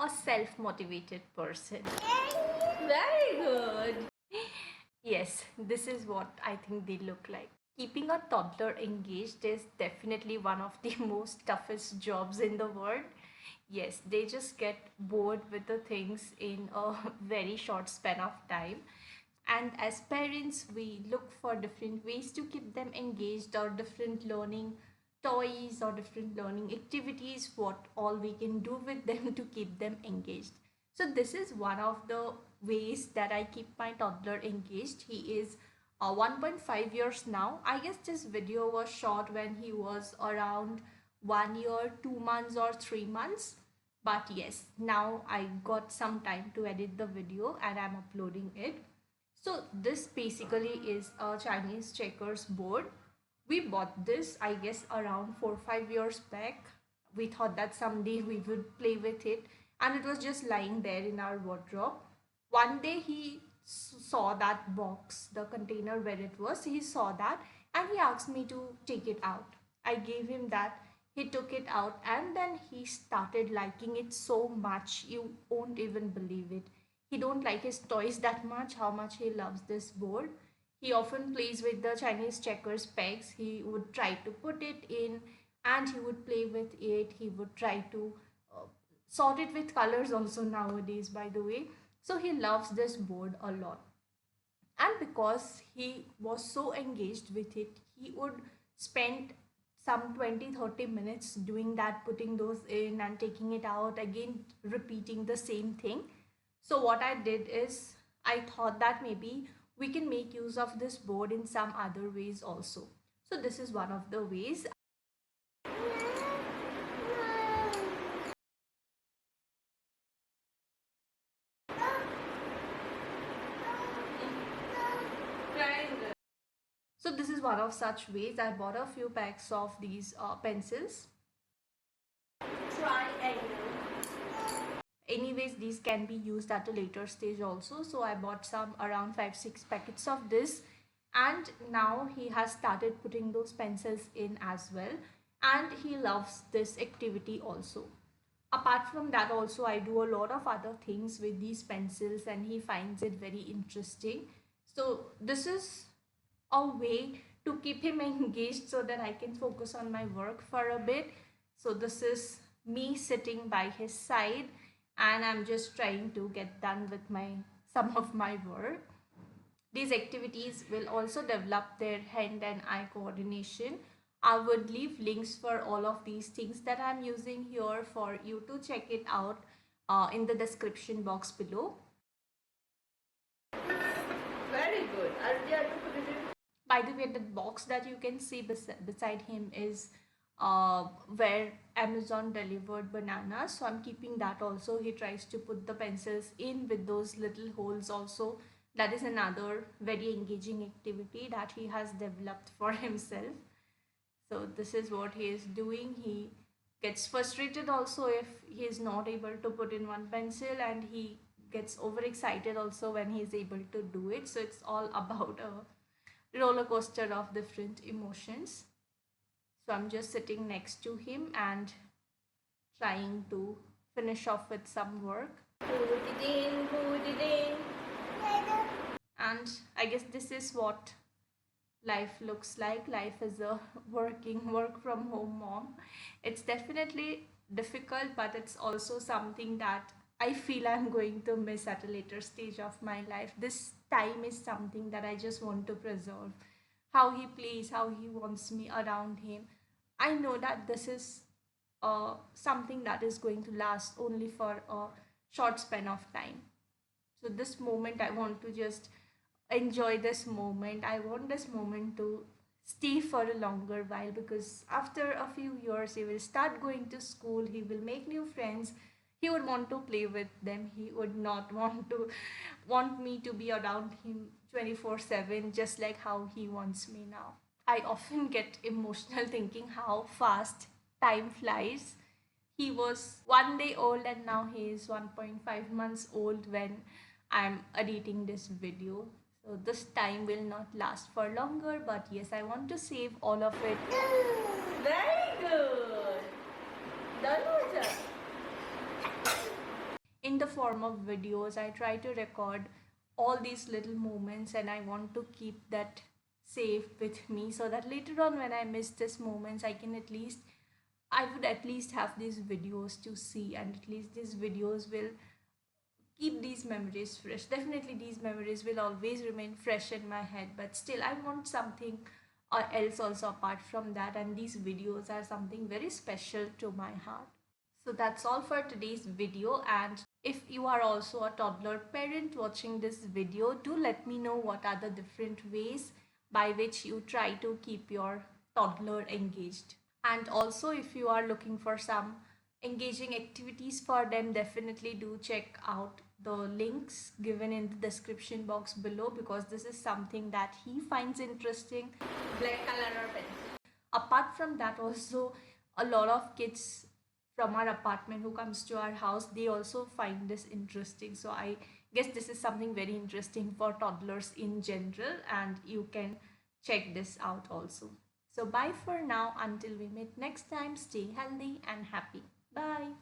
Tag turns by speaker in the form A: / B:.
A: a self-motivated person. Very good. Yes, this is what I think they look like. Keeping a toddler engaged is definitely one of the most toughest jobs in the world. Yes, they just get bored with the things in a very short span of time. And as parents, we look for different ways to keep them engaged, or different learning toys or different learning activities, what all we can do with them to keep them engaged. So this is one of the ways that I keep my toddler engaged. He is 1.5 years now. I guess this video was shot when he was around 1 year, 2 months, or 3 months. But yes, now I got some time to edit the video and I'm uploading it. So this basically is a Chinese checkers board. We bought this, I guess, around 4 or 5 years back. We thought that someday we would play with it, and it was just lying there in our wardrobe. One day he saw that box, the container where it was. He saw that and he asked me to take it out. I gave him that. He took it out and then he started liking it so much. You won't even believe it. He don't like his toys that much, how much he loves this board. He often plays with the Chinese checkers pegs. He would try to put it in and he would play with it. He would try to sort it with colors also nowadays, by the way. So he loves this board a lot. And because he was so engaged with it, he would spend some 20-30 minutes doing that, putting those in and taking it out again, repeating the same thing. So what I did is I thought that maybe we can make use of this board in some other ways also. So this is one of the ways. So this is one of such ways. I bought a few packs of these pencils. Anyways, these can be used at a later stage also. So I bought some around 5-6 packets of this, and now he has started putting those pencils in as well, and he loves this activity also. Apart from that also, I do a lot of other things with these pencils and he finds it very interesting. So this is a way to keep him engaged so that I can focus on my work for a bit. So this is me sitting by his side and I'm just trying to get done with some of my work. These activities will also develop their hand and eye coordination. I would leave links for all of these things that I'm using here for you to check it out in the description box below. Very good. By the way, the box that you can see beside him is where Amazon delivered bananas. So I'm keeping that also. He tries to put the pencils in with those little holes also. That is another very engaging activity that he has developed for himself. So this is what he is doing. He gets frustrated also if he is not able to put in one pencil, and he gets overexcited also when he is able to do it. So it's all about a roller coaster of different emotions. So I'm just sitting next to him and trying to finish off with some work. And I guess this is what life looks like. Life is a work from home mom. It's definitely difficult, but it's also something that I feel I'm going to miss at a later stage of my life. This time is something that I just want to preserve. How he plays, how he wants me around him. I know that this is something that is going to last only for a short span of time. So this moment I want to just enjoy this moment. I want this moment to stay for a longer while, because after a few years he will start going to school, he will make new friends, he would want to play with them, he would not want me to be around him 24/7 just like how he wants me now. I often get emotional thinking how fast time flies. He was 1 day old and now he is 1.5 months old when I'm editing this video. So this time will not last for longer, but yes, I want to save all of it. Very good. Done. in the form of videos. I try to record all these little moments, and I want to keep that safe with me, so that later on when I miss these moments, I would at least have these videos to see, and at least these videos will keep these memories fresh. Definitely, these memories will always remain fresh in my head, but still, I want something else also apart from that, and these videos are something very special to my heart. So that's all for today's video. And if you are also a toddler parent watching this video, do let me know what are the different ways by which you try to keep your toddler engaged. And also, if you are looking for some engaging activities for them, definitely do check out the links given in the description box below, because this is something that he finds interesting. Black color or pencil. Apart from that, also a lot of kids from our apartment who comes to our house, they also find this interesting. So I guess this is something very interesting for toddlers in general, and you can check this out also. So bye for now, until we meet next time. Stay healthy and happy. Bye.